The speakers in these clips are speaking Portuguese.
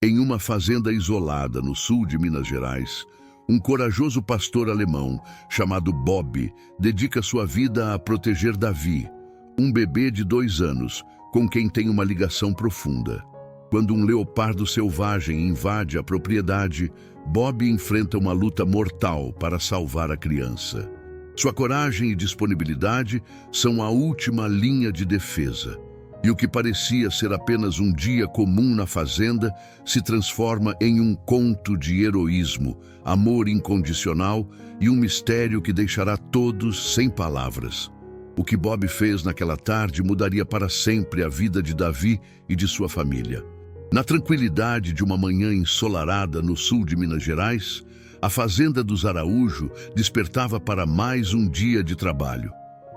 Em uma fazenda isolada no sul de Minas Gerais, um corajoso pastor alemão chamado Bob dedica sua vida a proteger Davi, um bebê de 2 anos, com quem tem uma ligação profunda. Quando um leopardo selvagem invade a propriedade, Bob enfrenta uma luta mortal para salvar a criança. Sua coragem e disponibilidade são a última linha de defesa. E o que parecia ser apenas um dia comum na fazenda se transforma em um conto de heroísmo, amor incondicional e um mistério que deixará todos sem palavras. O que Bob fez naquela tarde mudaria para sempre a vida de Davi e de sua família. Na tranquilidade de uma manhã ensolarada no sul de Minas Gerais, a fazenda dos Araújo despertava para mais um dia de trabalho.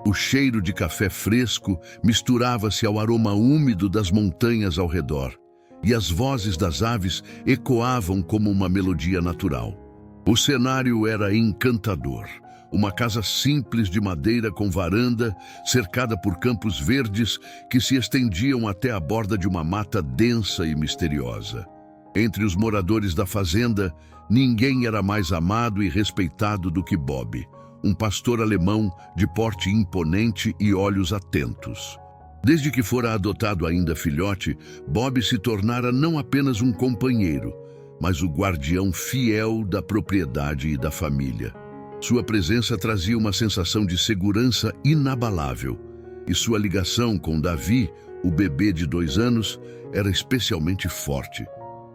O cheiro de café fresco misturava-se ao aroma úmido das montanhas ao redor, e as vozes das aves ecoavam como uma melodia natural. O cenário era encantador. Uma casa simples de madeira com varanda, cercada por campos verdes que se estendiam até a borda de uma mata densa e misteriosa. Entre os moradores da fazenda, ninguém era mais amado e respeitado do que Bob, um pastor alemão de porte imponente e olhos atentos. Desde que fora adotado ainda filhote, Bob se tornara não apenas um companheiro, mas o guardião fiel da propriedade e da família. Sua presença trazia uma sensação de segurança inabalável, e sua ligação com Davi, o bebê de 2 anos, era especialmente forte.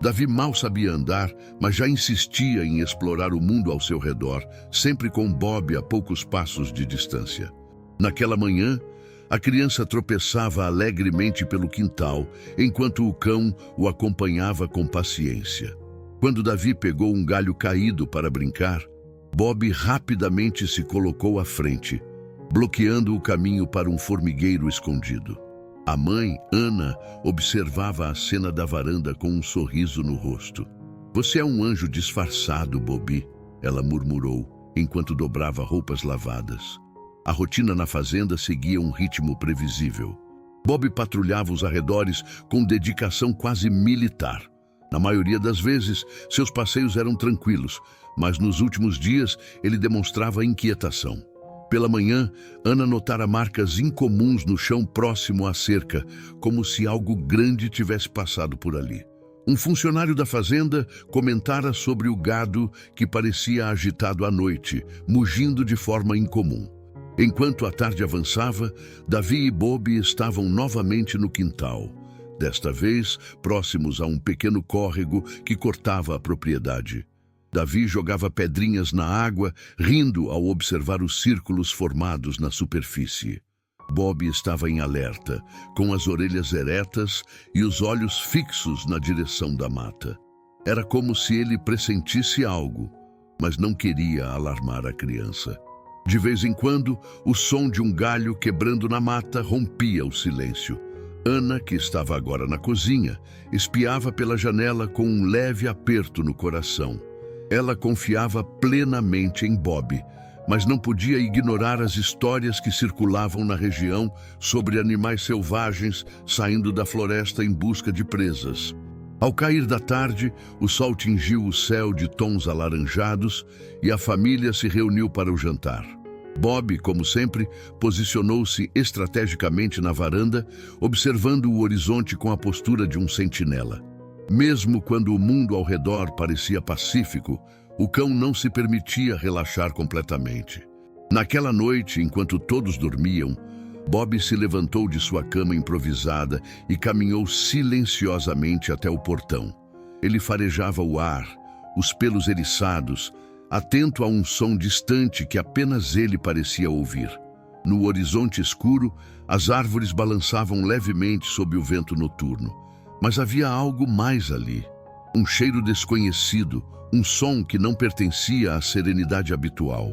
Davi mal sabia andar, mas já insistia em explorar o mundo ao seu redor, sempre com Bob a poucos passos de distância. Naquela manhã, a criança tropeçava alegremente pelo quintal, enquanto o cão o acompanhava com paciência. Quando Davi pegou um galho caído para brincar, Bob rapidamente se colocou à frente, bloqueando o caminho para um formigueiro escondido. A mãe, Ana, observava a cena da varanda com um sorriso no rosto. "Você é um anjo disfarçado, Bobi", ela murmurou, enquanto dobrava roupas lavadas. A rotina na fazenda seguia um ritmo previsível. Bob patrulhava os arredores com dedicação quase militar. Na maioria das vezes, seus passeios eram tranquilos, mas nos últimos dias ele demonstrava inquietação. Pela manhã, Ana notara marcas incomuns no chão próximo à cerca, como se algo grande tivesse passado por ali. Um funcionário da fazenda comentara sobre o gado que parecia agitado à noite, mugindo de forma incomum. Enquanto a tarde avançava, Davi e Bob estavam novamente no quintal, desta vez próximos a um pequeno córrego que cortava a propriedade. Davi jogava pedrinhas na água, rindo ao observar os círculos formados na superfície. Bob estava em alerta, com as orelhas eretas e os olhos fixos na direção da mata. Era como se ele pressentisse algo, mas não queria alarmar a criança. De vez em quando, o som de um galho quebrando na mata rompia o silêncio. Ana, que estava agora na cozinha, espiava pela janela com um leve aperto no coração. Ela confiava plenamente em Bob, mas não podia ignorar as histórias que circulavam na região sobre animais selvagens saindo da floresta em busca de presas. Ao cair da tarde, o sol tingiu o céu de tons alaranjados e a família se reuniu para o jantar. Bob, como sempre, posicionou-se estrategicamente na varanda, observando o horizonte com a postura de um sentinela. Mesmo quando o mundo ao redor parecia pacífico, o cão não se permitia relaxar completamente. Naquela noite, enquanto todos dormiam, Bob se levantou de sua cama improvisada e caminhou silenciosamente até o portão. Ele farejava o ar, os pelos eriçados, atento a um som distante que apenas ele parecia ouvir. No horizonte escuro, as árvores balançavam levemente sob o vento noturno. Mas havia algo mais ali. Um cheiro desconhecido, um som que não pertencia à serenidade habitual.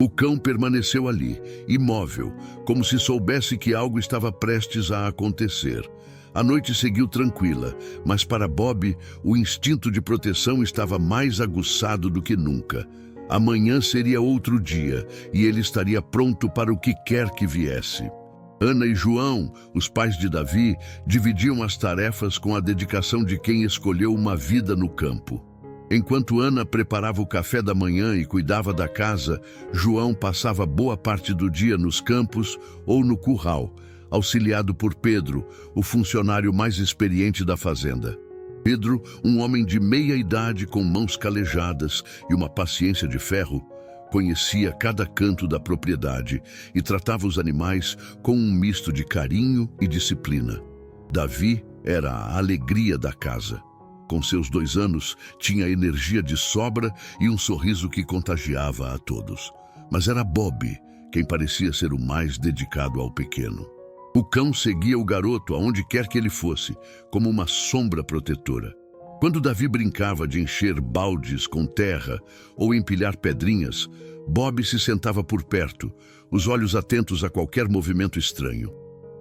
O cão permaneceu ali, imóvel, como se soubesse que algo estava prestes a acontecer. A noite seguiu tranquila, mas para Bob, o instinto de proteção estava mais aguçado do que nunca. Amanhã seria outro dia, e ele estaria pronto para o que quer que viesse. Ana e João, os pais de Davi, dividiam as tarefas com a dedicação de quem escolheu uma vida no campo. Enquanto Ana preparava o café da manhã e cuidava da casa, João passava boa parte do dia nos campos ou no curral, auxiliado por Pedro, o funcionário mais experiente da fazenda. Pedro, um homem de meia idade com mãos calejadas e uma paciência de ferro, conhecia cada canto da propriedade e tratava os animais com um misto de carinho e disciplina. Davi era a alegria da casa. Com seus 2 anos, tinha energia de sobra e um sorriso que contagiava a todos. Mas era Bob quem parecia ser o mais dedicado ao pequeno. O cão seguia o garoto aonde quer que ele fosse, como uma sombra protetora. Quando Davi brincava de encher baldes com terra ou empilhar pedrinhas, Bob se sentava por perto, os olhos atentos a qualquer movimento estranho.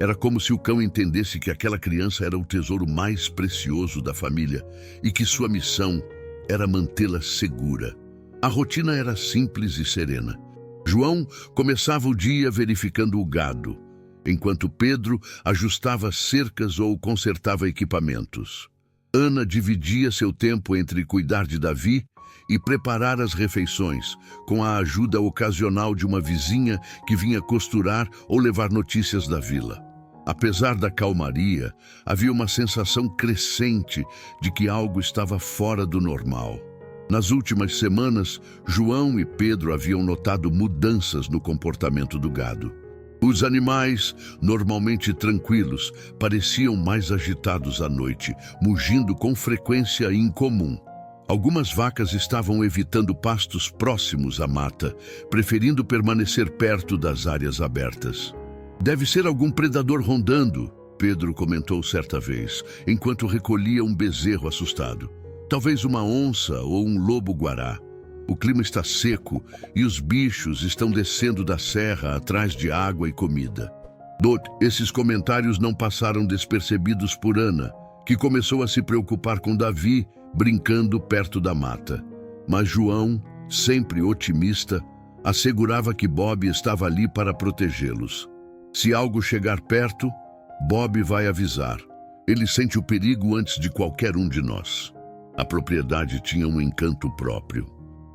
Era como se o cão entendesse que aquela criança era o tesouro mais precioso da família e que sua missão era mantê-la segura. A rotina era simples e serena. João começava o dia verificando o gado, enquanto Pedro ajustava cercas ou consertava equipamentos. Ana dividia seu tempo entre cuidar de Davi e preparar as refeições, com a ajuda ocasional de uma vizinha que vinha costurar ou levar notícias da vila. Apesar da calmaria, havia uma sensação crescente de que algo estava fora do normal. Nas últimas semanas, João e Pedro haviam notado mudanças no comportamento do gado. Os animais, normalmente tranquilos, pareciam mais agitados à noite, mugindo com frequência incomum. Algumas vacas estavam evitando pastos próximos à mata, preferindo permanecer perto das áreas abertas. "Deve ser algum predador rondando", Pedro comentou certa vez, enquanto recolhia um bezerro assustado. "Talvez uma onça ou um lobo-guará. O clima está seco e os bichos estão descendo da serra atrás de água e comida." Esses comentários não passaram despercebidos por Ana, que começou a se preocupar com Davi, brincando perto da mata. Mas João, sempre otimista, assegurava que Bob estava ali para protegê-los. "Se algo chegar perto, Bob vai avisar. Ele sente o perigo antes de qualquer um de nós." A propriedade tinha um encanto próprio.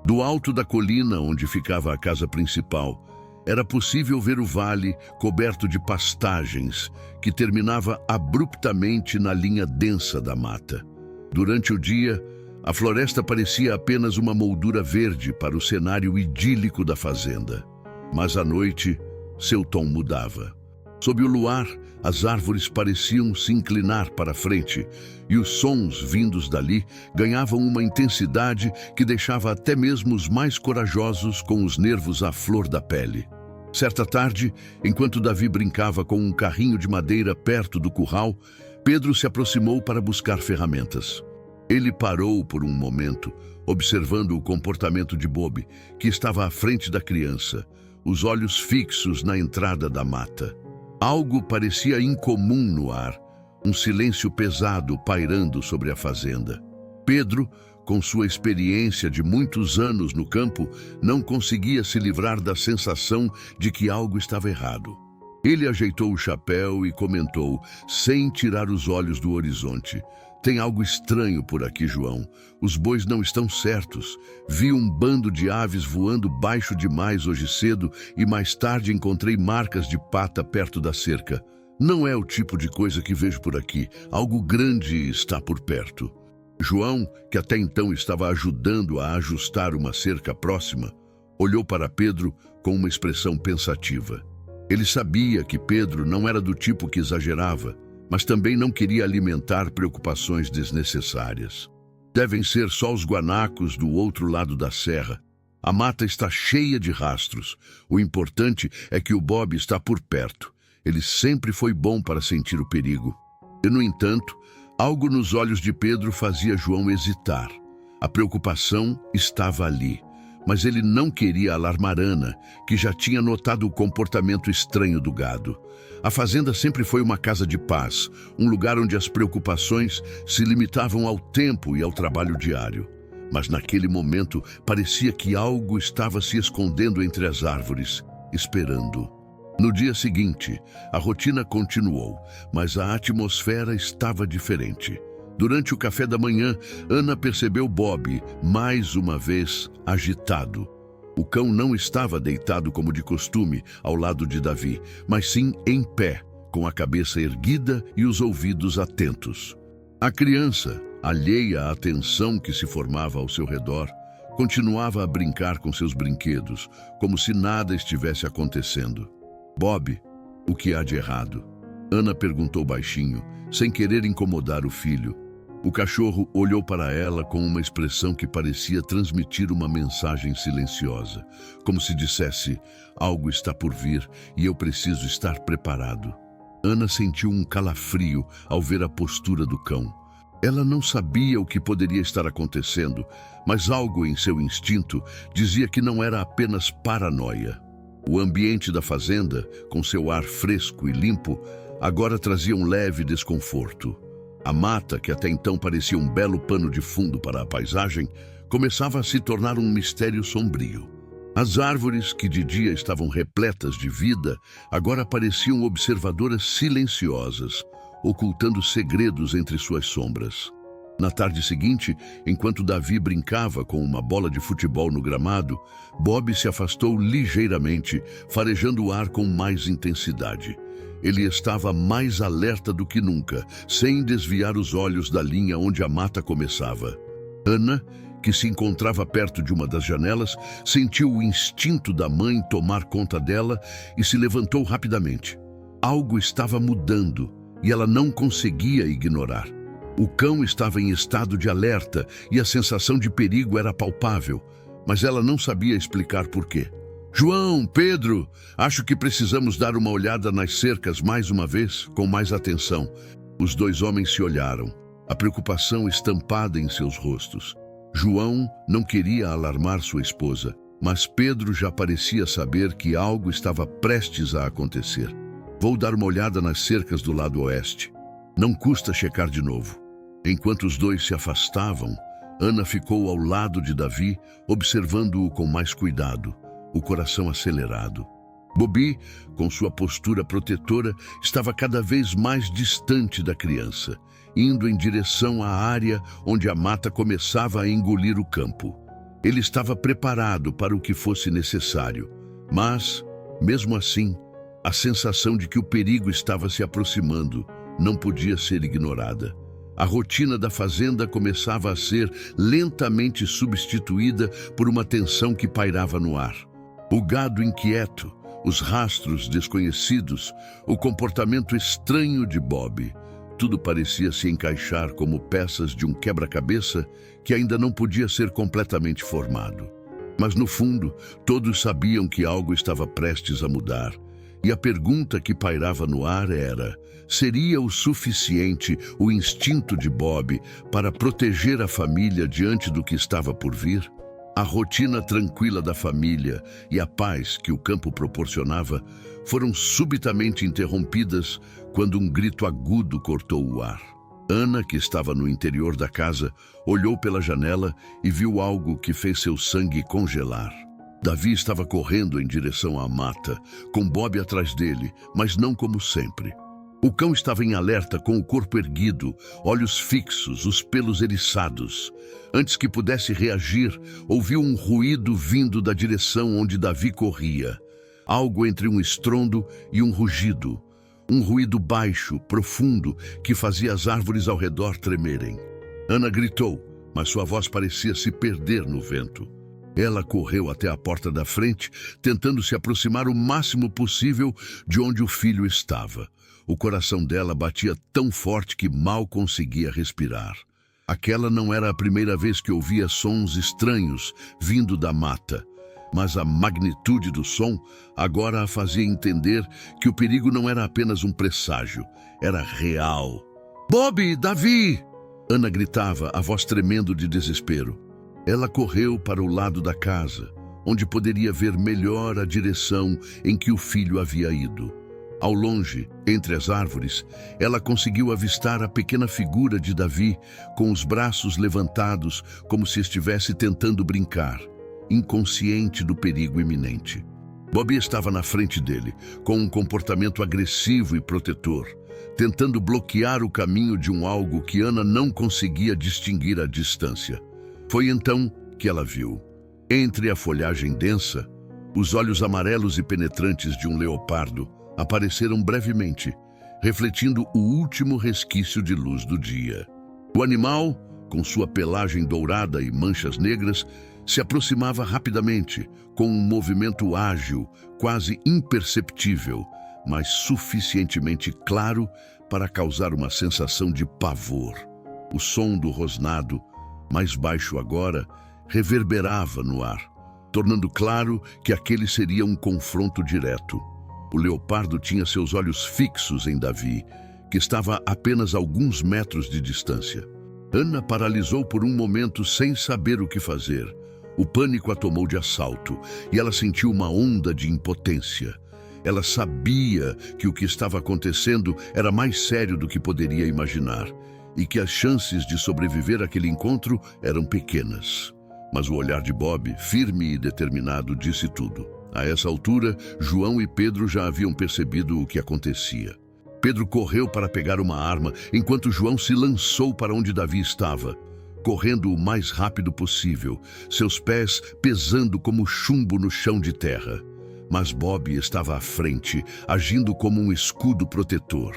Do alto da colina onde ficava a casa principal, era possível ver o vale coberto de pastagens, que terminava abruptamente na linha densa da mata. Durante o dia, a floresta parecia apenas uma moldura verde para o cenário idílico da fazenda. Mas à noite, seu tom mudava. Sob o luar, as árvores pareciam se inclinar para frente e os sons vindos dali ganhavam uma intensidade que deixava até mesmo os mais corajosos com os nervos à flor da pele. Certa tarde, enquanto Davi brincava com um carrinho de madeira perto do curral, Pedro se aproximou para buscar ferramentas. Ele parou por um momento, observando o comportamento de Bob, que estava à frente da criança, os olhos fixos na entrada da mata. Algo parecia incomum no ar, um silêncio pesado pairando sobre a fazenda. Pedro, com sua experiência de muitos anos no campo, não conseguia se livrar da sensação de que algo estava errado. Ele ajeitou o chapéu e comentou, sem tirar os olhos do horizonte: "Tem algo estranho por aqui, João. Os bois não estão certos. Vi um bando de aves voando baixo demais hoje cedo e mais tarde encontrei marcas de pata perto da cerca. Não é o tipo de coisa que vejo por aqui. Algo grande está por perto." João, que até então estava ajudando a ajustar uma cerca próxima, olhou para Pedro com uma expressão pensativa. Ele sabia que Pedro não era do tipo que exagerava, mas também não queria alimentar preocupações desnecessárias. "Devem ser só os guanacos do outro lado da serra. A mata está cheia de rastros. O importante é que o Bob está por perto. Ele sempre foi bom para sentir o perigo." E, no entanto, algo nos olhos de Pedro fazia João hesitar. A preocupação estava ali, mas ele não queria alarmar Ana, que já tinha notado o comportamento estranho do gado. A fazenda sempre foi uma casa de paz, um lugar onde as preocupações se limitavam ao tempo e ao trabalho diário. Mas naquele momento parecia que algo estava se escondendo entre as árvores, esperando. No dia seguinte, a rotina continuou, mas a atmosfera estava diferente. Durante o café da manhã, Ana percebeu Bob, mais uma vez, agitado. O cão não estava deitado como de costume ao lado de Davi, mas sim em pé, com a cabeça erguida e os ouvidos atentos. A criança, alheia à tensão que se formava ao seu redor, continuava a brincar com seus brinquedos, como se nada estivesse acontecendo. Bob, o que há de errado? Ana perguntou baixinho, sem querer incomodar o filho. O cachorro olhou para ela com uma expressão que parecia transmitir uma mensagem silenciosa, como se dissesse: algo está por vir e eu preciso estar preparado. Ana sentiu um calafrio ao ver a postura do cão. Ela não sabia o que poderia estar acontecendo, mas algo em seu instinto dizia que não era apenas paranoia. O ambiente da fazenda, com seu ar fresco e limpo, agora trazia um leve desconforto. A mata, que até então parecia um belo pano de fundo para a paisagem, começava a se tornar um mistério sombrio. As árvores, que de dia estavam repletas de vida, agora pareciam observadoras silenciosas, ocultando segredos entre suas sombras. Na tarde seguinte, enquanto Davi brincava com uma bola de futebol no gramado, Bob se afastou ligeiramente, farejando o ar com mais intensidade. Ele estava mais alerta do que nunca, sem desviar os olhos da linha onde a mata começava. Ana, que se encontrava perto de uma das janelas, sentiu o instinto da mãe tomar conta dela e se levantou rapidamente. Algo estava mudando e ela não conseguia ignorar. O cão estava em estado de alerta e a sensação de perigo era palpável, mas ela não sabia explicar por quê. João, Pedro, acho que precisamos dar uma olhada nas cercas mais uma vez, com mais atenção. Os dois homens se olharam, a preocupação estampada em seus rostos. João não queria alarmar sua esposa, mas Pedro já parecia saber que algo estava prestes a acontecer. Vou dar uma olhada nas cercas do lado oeste. Não custa checar de novo. Enquanto os dois se afastavam, Ana ficou ao lado de Davi, observando-o com mais cuidado, o coração acelerado. Bobi, com sua postura protetora, estava cada vez mais distante da criança, indo em direção à área onde a mata começava a engolir o campo. Ele estava preparado para o que fosse necessário, mas, mesmo assim, a sensação de que o perigo estava se aproximando não podia ser ignorada. A rotina da fazenda começava a ser lentamente substituída por uma tensão que pairava no ar. O gado inquieto, os rastros desconhecidos, o comportamento estranho de Bob. Tudo parecia se encaixar como peças de um quebra-cabeça que ainda não podia ser completamente formado. Mas no fundo, todos sabiam que algo estava prestes a mudar. E a pergunta que pairava no ar era: seria o suficiente o instinto de Bob para proteger a família diante do que estava por vir? A rotina tranquila da família e a paz que o campo proporcionava foram subitamente interrompidas quando um grito agudo cortou o ar. Ana, que estava no interior da casa, olhou pela janela e viu algo que fez seu sangue congelar. Davi estava correndo em direção à mata, com Bob atrás dele, mas não como sempre. O cão estava em alerta, com o corpo erguido, olhos fixos, os pelos eriçados. Antes que pudesse reagir, ouviu um ruído vindo da direção onde Davi corria. Algo entre um estrondo e um rugido. Um ruído baixo, profundo, que fazia as árvores ao redor tremerem. Ana gritou, mas sua voz parecia se perder no vento. Ela correu até a porta da frente, tentando se aproximar o máximo possível de onde o filho estava. O coração dela batia tão forte que mal conseguia respirar. Aquela não era a primeira vez que ouvia sons estranhos vindo da mata, mas a magnitude do som agora a fazia entender que o perigo não era apenas um presságio, era real. "Bob, Davi!" Ana gritava, a voz tremendo de desespero. Ela correu para o lado da casa, onde poderia ver melhor a direção em que o filho havia ido. Ao longe, entre as árvores, ela conseguiu avistar a pequena figura de Davi, com os braços levantados como se estivesse tentando brincar, inconsciente do perigo iminente. Bobi estava na frente dele, com um comportamento agressivo e protetor, tentando bloquear o caminho de um algo que Ana não conseguia distinguir à distância. Foi então que ela viu, entre a folhagem densa, os olhos amarelos e penetrantes de um leopardo apareceram brevemente, refletindo o último resquício de luz do dia. O animal, com sua pelagem dourada e manchas negras, se aproximava rapidamente, com um movimento ágil, quase imperceptível, mas suficientemente claro para causar uma sensação de pavor. O som do rosnado, mais baixo agora, reverberava no ar, tornando claro que aquele seria um confronto direto. O leopardo tinha seus olhos fixos em Davi, que estava a apenas alguns metros de distância. Ana paralisou por um momento sem saber o que fazer. O pânico a tomou de assalto e ela sentiu uma onda de impotência. Ela sabia que o que estava acontecendo era mais sério do que poderia imaginar e que as chances de sobreviver àquele encontro eram pequenas. Mas o olhar de Bobi, firme e determinado, disse tudo. A essa altura, João e Pedro já haviam percebido o que acontecia. Pedro correu para pegar uma arma, enquanto João se lançou para onde Davi estava, correndo o mais rápido possível, seus pés pesando como chumbo no chão de terra. Mas Bobi estava à frente, agindo como um escudo protetor.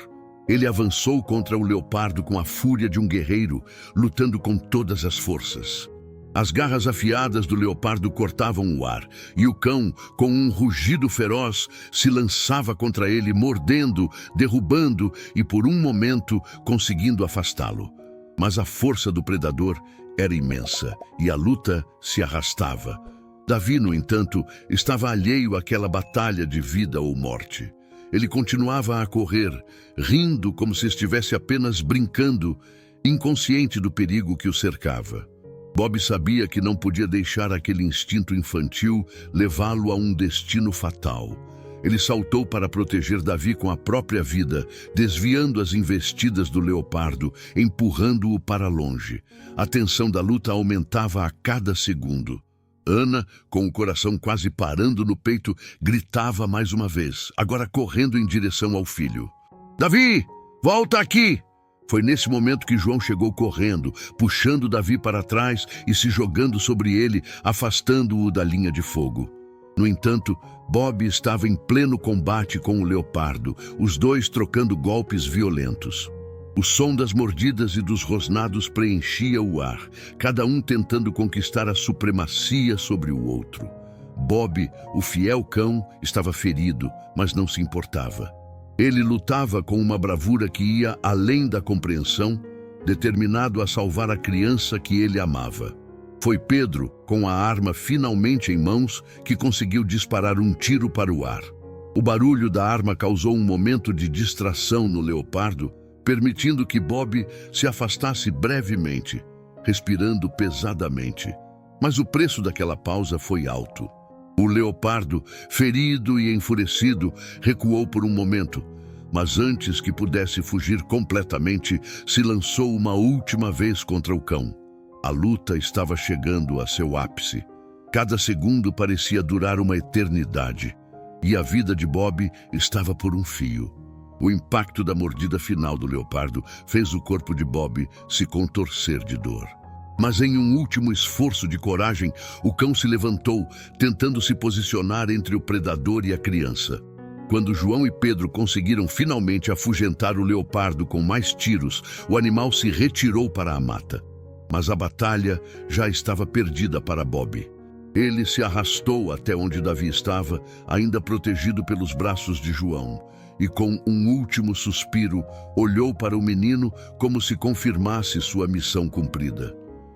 Ele avançou contra o leopardo com a fúria de um guerreiro, lutando com todas as forças. As garras afiadas do leopardo cortavam o ar, e o cão, com um rugido feroz, se lançava contra ele, mordendo, derrubando e, por um momento, conseguindo afastá-lo. Mas a força do predador era imensa, e a luta se arrastava. Davi, no entanto, estava alheio àquela batalha de vida ou morte. Ele continuava a correr, rindo como se estivesse apenas brincando, inconsciente do perigo que o cercava. Bobi sabia que não podia deixar aquele instinto infantil levá-lo a um destino fatal. Ele saltou para proteger Davi com a própria vida, desviando as investidas do leopardo, empurrando-o para longe. A tensão da luta aumentava a cada segundo. Ana, com o coração quase parando no peito, gritava mais uma vez, agora correndo em direção ao filho. "Davi, volta aqui!" Foi nesse momento que João chegou correndo, puxando Davi para trás e se jogando sobre ele, afastando-o da linha de fogo. No entanto, Bobi estava em pleno combate com o leopardo, os dois trocando golpes violentos. O som das mordidas e dos rosnados preenchia o ar, cada um tentando conquistar a supremacia sobre o outro. Bobi, o fiel cão, estava ferido, mas não se importava. Ele lutava com uma bravura que ia além da compreensão, determinado a salvar a criança que ele amava. Foi Pedro, com a arma finalmente em mãos, que conseguiu disparar um tiro para o ar. O barulho da arma causou um momento de distração no leopardo, permitindo que Bobi se afastasse brevemente, respirando pesadamente. Mas o preço daquela pausa foi alto. O leopardo, ferido e enfurecido, recuou por um momento, mas antes que pudesse fugir completamente, se lançou uma última vez contra o cão. A luta estava chegando a seu ápice. Cada segundo parecia durar uma eternidade, e a vida de Bobi estava por um fio. O impacto da mordida final do leopardo fez o corpo de Bobi se contorcer de dor. Mas em um último esforço de coragem, o cão se levantou, tentando se posicionar entre o predador e a criança. Quando João e Pedro conseguiram finalmente afugentar o leopardo com mais tiros, o animal se retirou para a mata. Mas a batalha já estava perdida para Bobi. Ele se arrastou até onde Davi estava, ainda protegido pelos braços de João, e com um último suspiro, olhou para o menino como se confirmasse sua missão cumprida.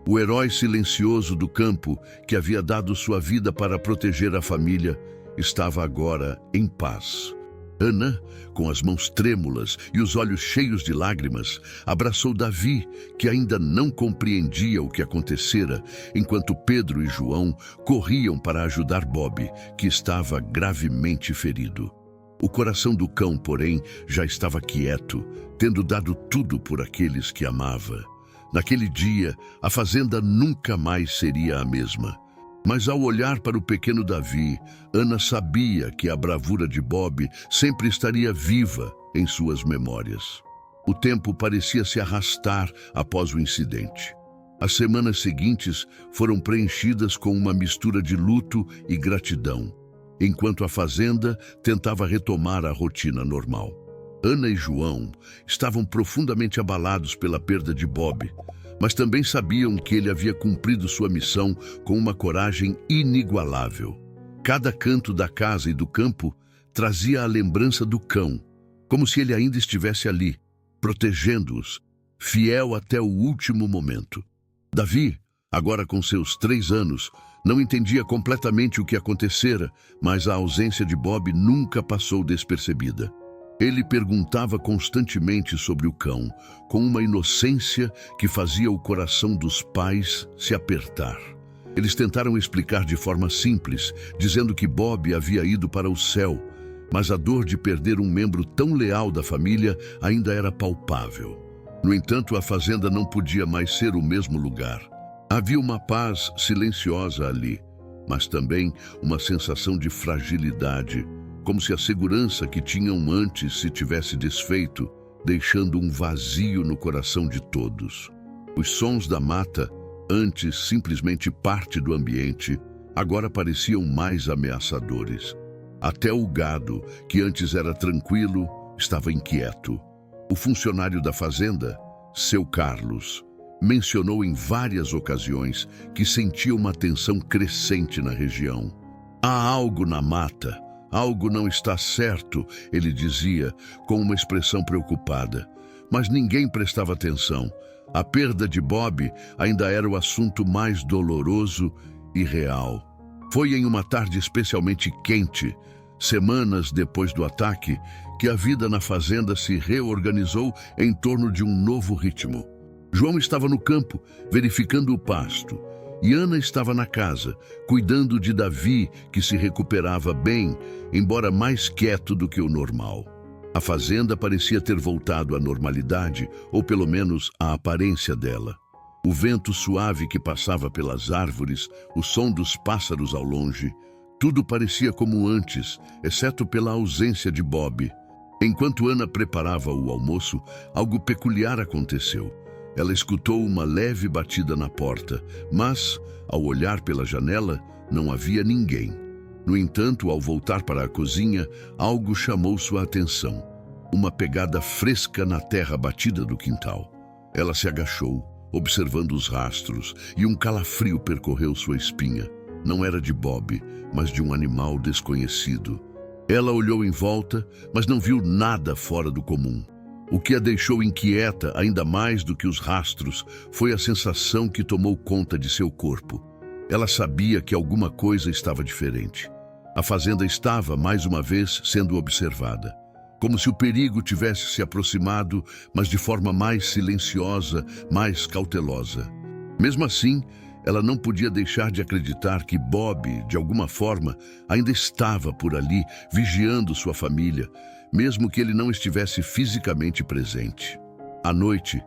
O herói silencioso do campo, que havia dado sua vida para proteger a família, estava agora em paz. Ana, com as mãos trêmulas e os olhos cheios de lágrimas, abraçou Davi, que ainda não compreendia o que acontecera, enquanto Pedro e João corriam para ajudar Bobi, que estava gravemente ferido. O coração do cão, porém, já estava quieto, tendo dado tudo por aqueles que amava. Naquele dia, a fazenda nunca mais seria a mesma. Mas ao olhar para o pequeno Davi, Ana sabia que a bravura de Bob sempre estaria viva em suas memórias. O tempo parecia se arrastar após o incidente. As semanas seguintes foram preenchidas com uma mistura de luto e gratidão, enquanto a fazenda tentava retomar a rotina normal. Ana e João estavam profundamente abalados pela perda de Bob, mas também sabiam que ele havia cumprido sua missão com uma coragem inigualável. Cada canto da casa e do campo trazia a lembrança do cão, como se ele ainda estivesse ali, protegendo-os, fiel até o último momento. Davi, agora com seus 3 anos, não entendia completamente o que acontecera, mas a ausência de Bob nunca passou despercebida. Ele perguntava constantemente sobre o cão, com uma inocência que fazia o coração dos pais se apertar. Eles tentaram explicar de forma simples, dizendo que Bob havia ido para o céu, mas a dor de perder um membro tão leal da família ainda era palpável. No entanto, a fazenda não podia mais ser o mesmo lugar. Havia uma paz silenciosa ali, mas também uma sensação de fragilidade, como se a segurança que tinham antes se tivesse desfeito, deixando um vazio no coração de todos. Os sons da mata, antes simplesmente parte do ambiente, agora pareciam mais ameaçadores. Até o gado, que antes era tranquilo, estava inquieto. O funcionário da fazenda, seu Carlos, mencionou em várias ocasiões que sentia uma tensão crescente na região. Há algo na mata, algo não está certo, ele dizia, com uma expressão preocupada. Mas ninguém prestava atenção. A perda de Bob ainda era o assunto mais doloroso e real. Foi em uma tarde especialmente quente, semanas depois do ataque, que a vida na fazenda se reorganizou em torno de um novo ritmo. João estava no campo, verificando o pasto, e Ana estava na casa, cuidando de Davi, que se recuperava bem, embora mais quieto do que o normal. A fazenda parecia ter voltado à normalidade, ou pelo menos à aparência dela. O vento suave que passava pelas árvores, o som dos pássaros ao longe, tudo parecia como antes, exceto pela ausência de Bob. Enquanto Ana preparava o almoço, algo peculiar aconteceu. Ela escutou uma leve batida na porta, mas, ao olhar pela janela, não havia ninguém. No entanto, ao voltar para a cozinha, algo chamou sua atenção. Uma pegada fresca na terra batida do quintal. Ela se agachou, observando os rastros, e um calafrio percorreu sua espinha. Não era de Bob, mas de um animal desconhecido. Ela olhou em volta, mas não viu nada fora do comum. O que a deixou inquieta ainda mais do que os rastros foi a sensação que tomou conta de seu corpo. Ela sabia que alguma coisa estava diferente. A fazenda estava, mais uma vez, sendo observada. Como se o perigo tivesse se aproximado, mas de forma mais silenciosa, mais cautelosa. Mesmo assim, ela não podia deixar de acreditar que Bob, de alguma forma, ainda estava por ali, vigiando sua família, mesmo que ele não estivesse fisicamente presente. À noite,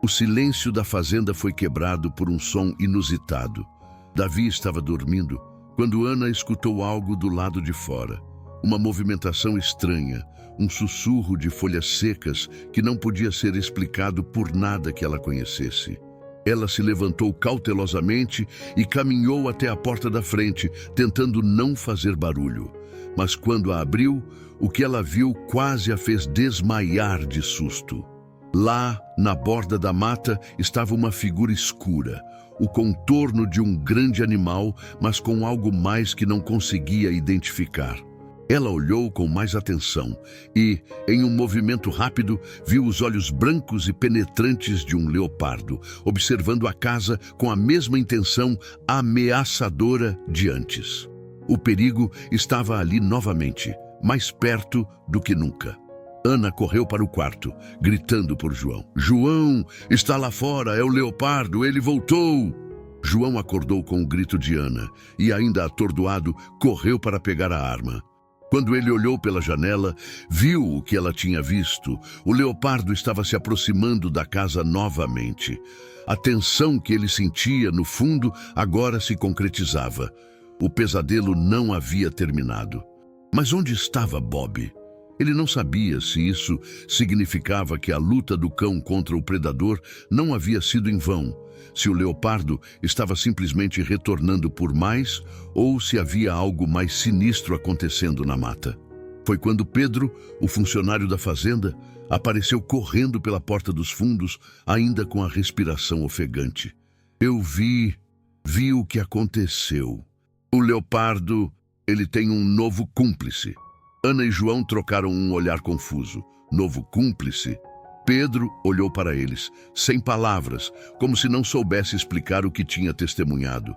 o silêncio da fazenda foi quebrado por um som inusitado. Davi estava dormindo quando Ana escutou algo do lado de fora. Uma movimentação estranha, um sussurro de folhas secas que não podia ser explicado por nada que ela conhecesse. Ela se levantou cautelosamente e caminhou até a porta da frente, tentando não fazer barulho. Mas quando a abriu, o que ela viu quase a fez desmaiar de susto. Lá, na borda da mata, estava uma figura escura, o contorno de um grande animal, mas com algo mais que não conseguia identificar. Ela olhou com mais atenção e, em um movimento rápido, viu os olhos brancos e penetrantes de um leopardo, observando a casa com a mesma intenção ameaçadora de antes. O perigo estava ali novamente, mais perto do que nunca. Ana correu para o quarto, gritando por João. "João, está lá fora, é o leopardo, ele voltou!" João acordou com o grito de Ana e, ainda atordoado, correu para pegar a arma. Quando ele olhou pela janela, viu o que ela tinha visto. O leopardo estava se aproximando da casa novamente. A tensão que ele sentia, no fundo, agora se concretizava. O pesadelo não havia terminado. Mas onde estava Bob? Ele não sabia se isso significava que a luta do cão contra o predador não havia sido em vão, se o leopardo estava simplesmente retornando por mais ou se havia algo mais sinistro acontecendo na mata. Foi quando Pedro, o funcionário da fazenda, apareceu correndo pela porta dos fundos, ainda com a respiração ofegante. Eu vi o que aconteceu. O leopardo, ele tem um novo cúmplice. Ana e João trocaram um olhar confuso. Novo cúmplice? Pedro olhou para eles, sem palavras, como se não soubesse explicar o que tinha testemunhado.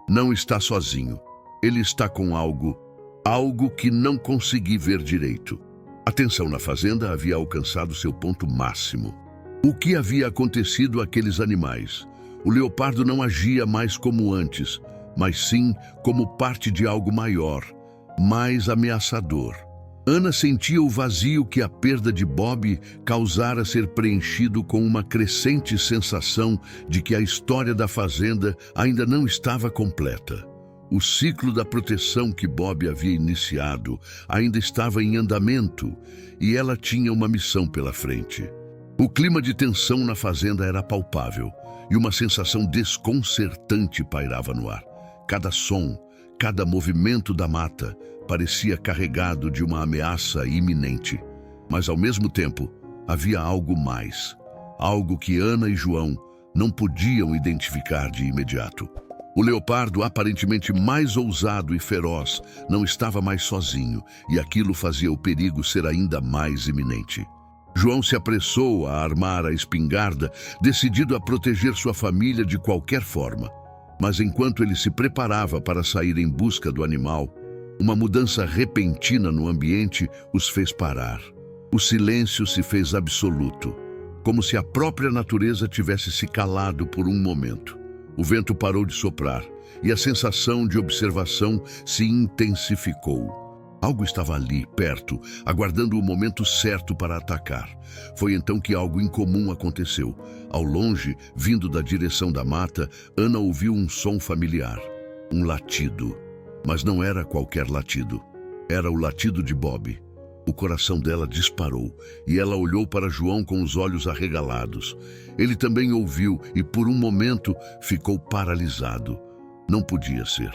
Não está sozinho. Ele está com algo que não consegui ver direito. A tensão na fazenda havia alcançado seu ponto máximo. O que havia acontecido àqueles animais? O leopardo não agia mais como antes, mas sim como parte de algo maior, mais ameaçador. Ana sentia o vazio que a perda de Bob causara ser preenchido com uma crescente sensação de que a história da fazenda ainda não estava completa. O ciclo da proteção que Bob havia iniciado ainda estava em andamento e ela tinha uma missão pela frente. O clima de tensão na fazenda era palpável e uma sensação desconcertante pairava no ar. Cada som, cada movimento da mata parecia carregado de uma ameaça iminente. Mas, ao mesmo tempo, havia algo mais. Algo que Ana e João não podiam identificar de imediato. O leopardo, aparentemente mais ousado e feroz, não estava mais sozinho, e aquilo fazia o perigo ser ainda mais iminente. João se apressou a armar a espingarda, decidido a proteger sua família de qualquer forma. Mas enquanto ele se preparava para sair em busca do animal, uma mudança repentina no ambiente os fez parar. O silêncio se fez absoluto, como se a própria natureza tivesse se calado por um momento. O vento parou de soprar e a sensação de observação se intensificou. Algo estava ali, perto, aguardando o momento certo para atacar. Foi então que algo incomum aconteceu. Ao longe, vindo da direção da mata, Ana ouviu um som familiar. Um latido. Mas não era qualquer latido. Era o latido de Bob. O coração dela disparou e ela olhou para João com os olhos arregalados. Ele também ouviu e, por um momento, ficou paralisado. Não podia ser.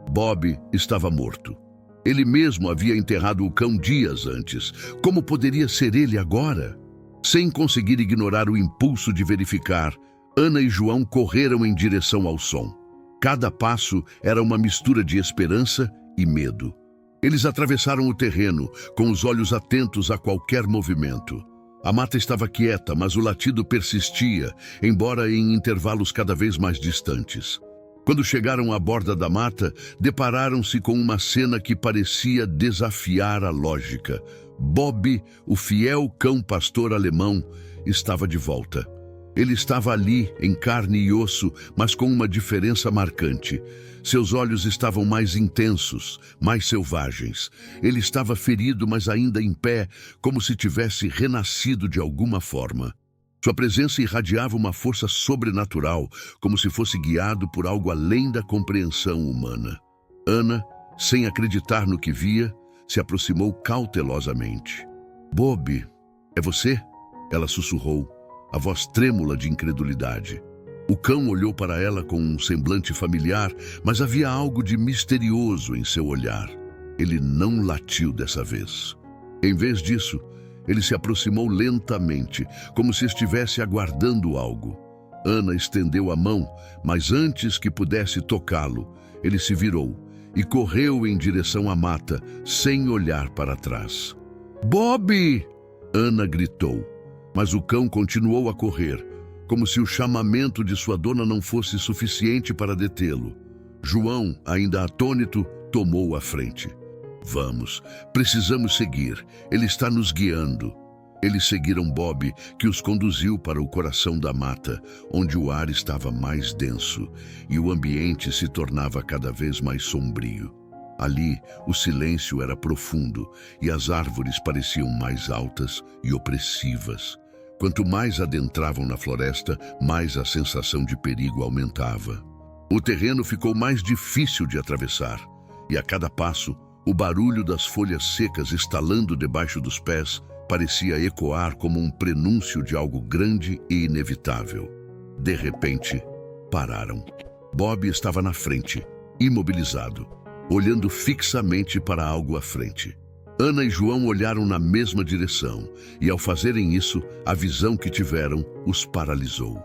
Bob estava morto. Ele mesmo havia enterrado o cão dias antes. Como poderia ser ele agora? Sem conseguir ignorar o impulso de verificar, Ana e João correram em direção ao som. Cada passo era uma mistura de esperança e medo. Eles atravessaram o terreno, com os olhos atentos a qualquer movimento. A mata estava quieta, mas o latido persistia, embora em intervalos cada vez mais distantes. Quando chegaram à borda da mata, depararam-se com uma cena que parecia desafiar a lógica. Bob, o fiel cão pastor alemão, estava de volta. Ele estava ali, em carne e osso, mas com uma diferença marcante. Seus olhos estavam mais intensos, mais selvagens. Ele estava ferido, mas ainda em pé, como se tivesse renascido de alguma forma. Sua presença irradiava uma força sobrenatural, como se fosse guiado por algo além da compreensão humana. Ana, sem acreditar no que via, se aproximou cautelosamente. "Bob, é você?" Ela sussurrou, a voz trêmula de incredulidade. O cão olhou para ela com um semblante familiar, mas havia algo de misterioso em seu olhar. Ele não latiu dessa vez. Em vez disso, ele se aproximou lentamente, como se estivesse aguardando algo. Ana estendeu a mão, mas antes que pudesse tocá-lo, ele se virou e correu em direção à mata, sem olhar para trás. "Bob!" Ana gritou, mas o cão continuou a correr, como se o chamamento de sua dona não fosse suficiente para detê-lo. João, ainda atônito, tomou a frente. "Vamos, precisamos seguir. Ele está nos guiando." Eles seguiram Bob, que os conduziu para o coração da mata, onde o ar estava mais denso e o ambiente se tornava cada vez mais sombrio. Ali, o silêncio era profundo e as árvores pareciam mais altas e opressivas. Quanto mais adentravam na floresta, mais a sensação de perigo aumentava. O terreno ficou mais difícil de atravessar, e a cada passo, o barulho das folhas secas estalando debaixo dos pés parecia ecoar como um prenúncio de algo grande e inevitável. De repente, pararam. Bob estava na frente, imobilizado, olhando fixamente para algo à frente. Ana e João olharam na mesma direção, e ao fazerem isso, a visão que tiveram os paralisou.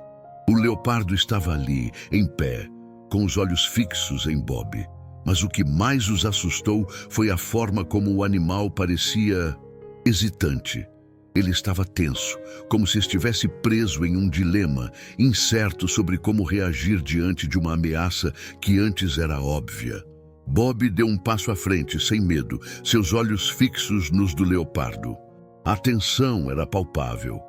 O leopardo estava ali, em pé, com os olhos fixos em Bob. Mas o que mais os assustou foi a forma como o animal parecia hesitante. Ele estava tenso, como se estivesse preso em um dilema, incerto sobre como reagir diante de uma ameaça que antes era óbvia. Bob deu um passo à frente, sem medo, seus olhos fixos nos do leopardo. A tensão era palpável.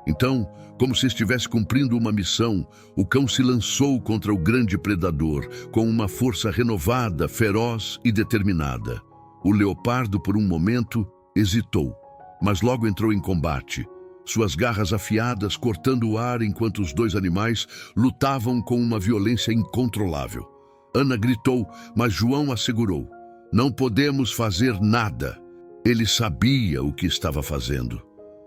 Então, como se estivesse cumprindo uma missão, o cão se lançou contra o grande predador, com uma força renovada, feroz e determinada. O leopardo, por um momento, hesitou, mas logo entrou em combate, suas garras afiadas cortando o ar enquanto os dois animais lutavam com uma violência incontrolável. Ana gritou, mas João a segurou. Não podemos fazer nada. Ele sabia o que estava fazendo.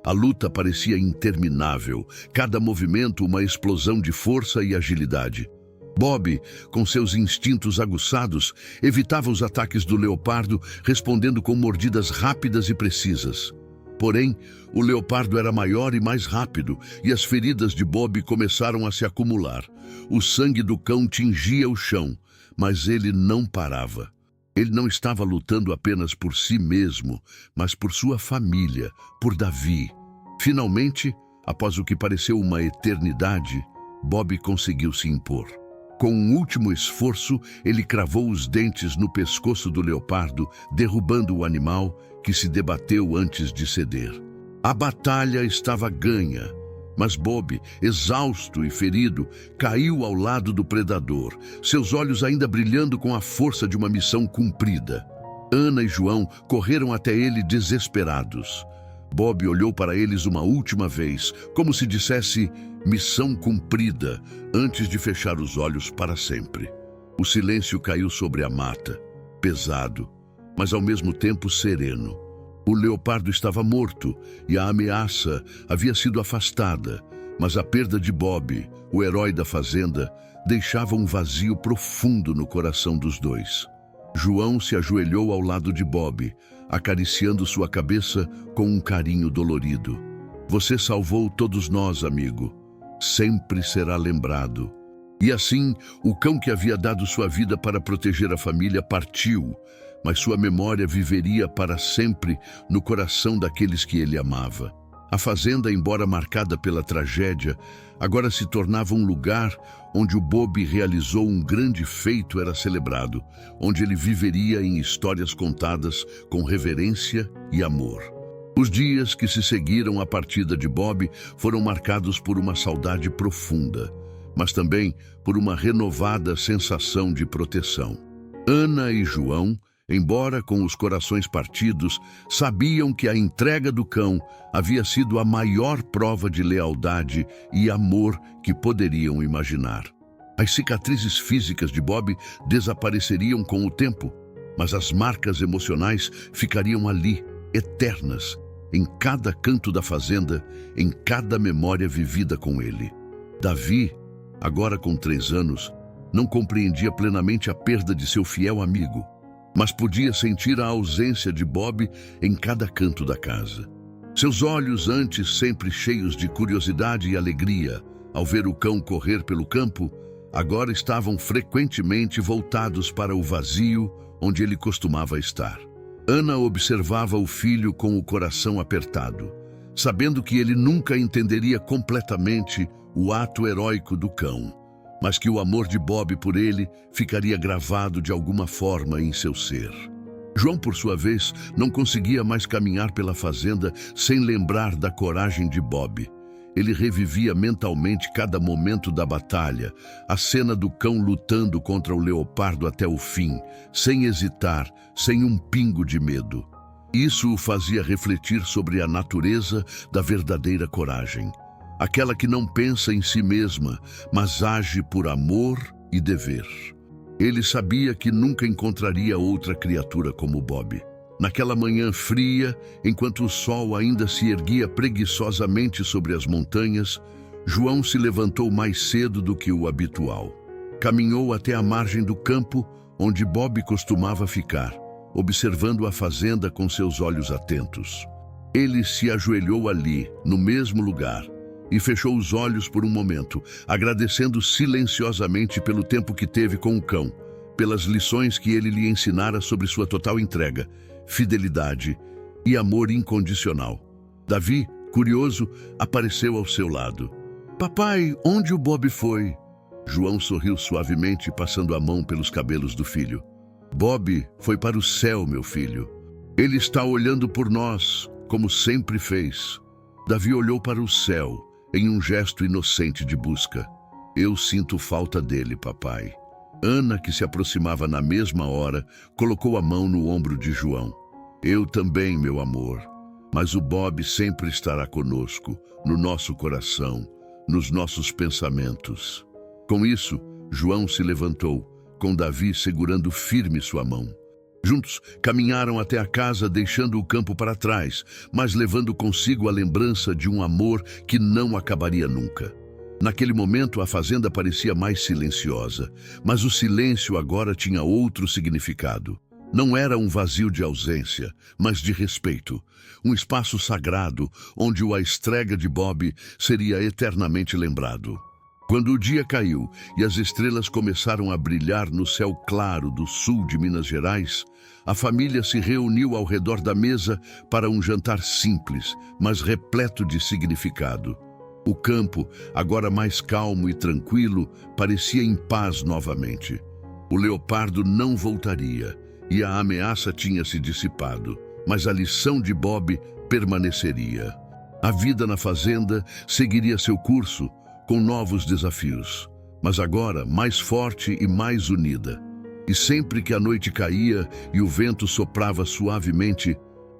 A luta parecia interminável, cada movimento uma explosão de força e agilidade. Bob, com seus instintos aguçados, evitava os ataques do leopardo, respondendo com mordidas rápidas e precisas. Porém, o leopardo era maior e mais rápido, e as feridas de Bob começaram a se acumular. O sangue do cão tingia o chão, mas ele não parava. Ele não estava lutando apenas por si mesmo, mas por sua família, por Davi. Finalmente, após o que pareceu uma eternidade, Bob conseguiu se impor. Com um último esforço, ele cravou os dentes no pescoço do leopardo, derrubando o animal, que se debateu antes de ceder. A batalha estava ganha, mas Bob, exausto e ferido, caiu ao lado do predador, seus olhos ainda brilhando com a força de uma missão cumprida. Ana e João correram até ele desesperados. Bob olhou para eles uma última vez, como se dissesse missão cumprida, antes de fechar os olhos para sempre. O silêncio caiu sobre a mata, pesado, mas ao mesmo tempo sereno. O leopardo estava morto e a ameaça havia sido afastada, mas a perda de Bob, o herói da fazenda, deixava um vazio profundo no coração dos dois. João se ajoelhou ao lado de Bob, acariciando sua cabeça com um carinho dolorido. Você salvou todos nós, amigo. Sempre será lembrado. E assim, o cão que havia dado sua vida para proteger a família partiu, mas sua memória viveria para sempre no coração daqueles que ele amava. A fazenda, embora marcada pela tragédia, agora se tornava um lugar onde o Bob realizou um grande feito era celebrado, onde ele viveria em histórias contadas com reverência e amor. Os dias que se seguiram à partida de Bob foram marcados por uma saudade profunda, mas também por uma renovada sensação de proteção. Ana e João, embora com os corações partidos, sabiam que a entrega do cão havia sido a maior prova de lealdade e amor que poderiam imaginar. As cicatrizes físicas de Bob desapareceriam com o tempo, mas as marcas emocionais ficariam ali, eternas, em cada canto da fazenda, em cada memória vivida com ele. Davi, agora com 3 anos, não compreendia plenamente a perda de seu fiel amigo, mas podia sentir a ausência de Bob em cada canto da casa. Seus olhos, antes sempre cheios de curiosidade e alegria, ao ver o cão correr pelo campo, agora estavam frequentemente voltados para o vazio onde ele costumava estar. Ana observava o filho com o coração apertado, sabendo que ele nunca entenderia completamente o ato heróico do cão, mas que o amor de Bob por ele ficaria gravado de alguma forma em seu ser. João, por sua vez, não conseguia mais caminhar pela fazenda sem lembrar da coragem de Bob. Ele revivia mentalmente cada momento da batalha, a cena do cão lutando contra o leopardo até o fim, sem hesitar, sem um pingo de medo. Isso o fazia refletir sobre a natureza da verdadeira coragem. Aquela que não pensa em si mesma, mas age por amor e dever. Ele sabia que nunca encontraria outra criatura como Bob. Naquela manhã fria, enquanto o sol ainda se erguia preguiçosamente sobre as montanhas, João se levantou mais cedo do que o habitual. Caminhou até a margem do campo, onde Bob costumava ficar, observando a fazenda com seus olhos atentos. Ele se ajoelhou ali, no mesmo lugar, e fechou os olhos por um momento, agradecendo silenciosamente pelo tempo que teve com o cão, pelas lições que ele lhe ensinara sobre sua total entrega, fidelidade e amor incondicional. Davi, curioso, apareceu ao seu lado. "Papai, onde o Bob foi?" João sorriu suavemente, passando a mão pelos cabelos do filho. "Bob foi para o céu, meu filho. Ele está olhando por nós, como sempre fez." Davi olhou para o céu, em um gesto inocente de busca. "Eu sinto falta dele, papai." Ana, que se aproximava na mesma hora, colocou a mão no ombro de João. "Eu também, meu amor. Mas o Bob sempre estará conosco, no nosso coração, nos nossos pensamentos." Com isso, João se levantou, com Davi segurando firme sua mão. Juntos, caminharam até a casa, deixando o campo para trás, mas levando consigo a lembrança de um amor que não acabaria nunca. Naquele momento, a fazenda parecia mais silenciosa, mas o silêncio agora tinha outro significado. Não era um vazio de ausência, mas de respeito. Um espaço sagrado, onde a estrega de Bob seria eternamente lembrado. Quando o dia caiu e as estrelas começaram a brilhar no céu claro do sul de Minas Gerais, a família se reuniu ao redor da mesa para um jantar simples, mas repleto de significado. O campo, agora mais calmo e tranquilo, parecia em paz novamente. O leopardo não voltaria e a ameaça tinha se dissipado, mas a lição de Bob permaneceria. A vida na fazenda seguiria seu curso, com novos desafios, mas agora mais forte e mais unida. E sempre que a noite caía e o vento soprava suavemente,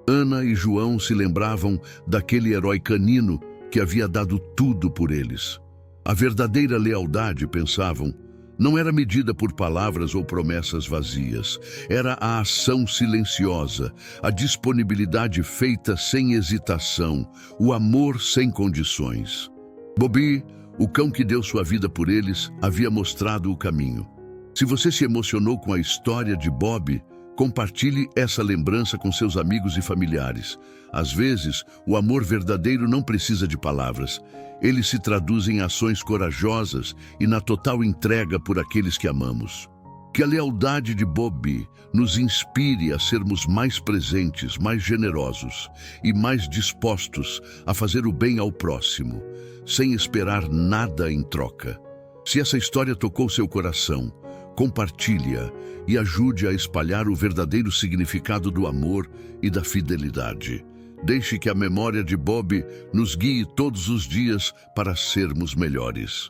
Ana e João se lembravam daquele herói canino que havia dado tudo por eles. A verdadeira lealdade, pensavam, não era medida por palavras ou promessas vazias. Era a ação silenciosa, a disponibilidade feita sem hesitação, o amor sem condições. Bobby, o cão que deu sua vida por eles, havia mostrado o caminho. Se você se emocionou com a história de Bob, compartilhe essa lembrança com seus amigos e familiares. Às vezes, o amor verdadeiro não precisa de palavras. Ele se traduz em ações corajosas e na total entrega por aqueles que amamos. Que a lealdade de Bob nos inspire a sermos mais presentes, mais generosos e mais dispostos a fazer o bem ao próximo, sem esperar nada em troca. Se essa história tocou seu coração, compartilhe-a e ajude a espalhar o verdadeiro significado do amor e da fidelidade. Deixe que a memória de Bob nos guie todos os dias para sermos melhores.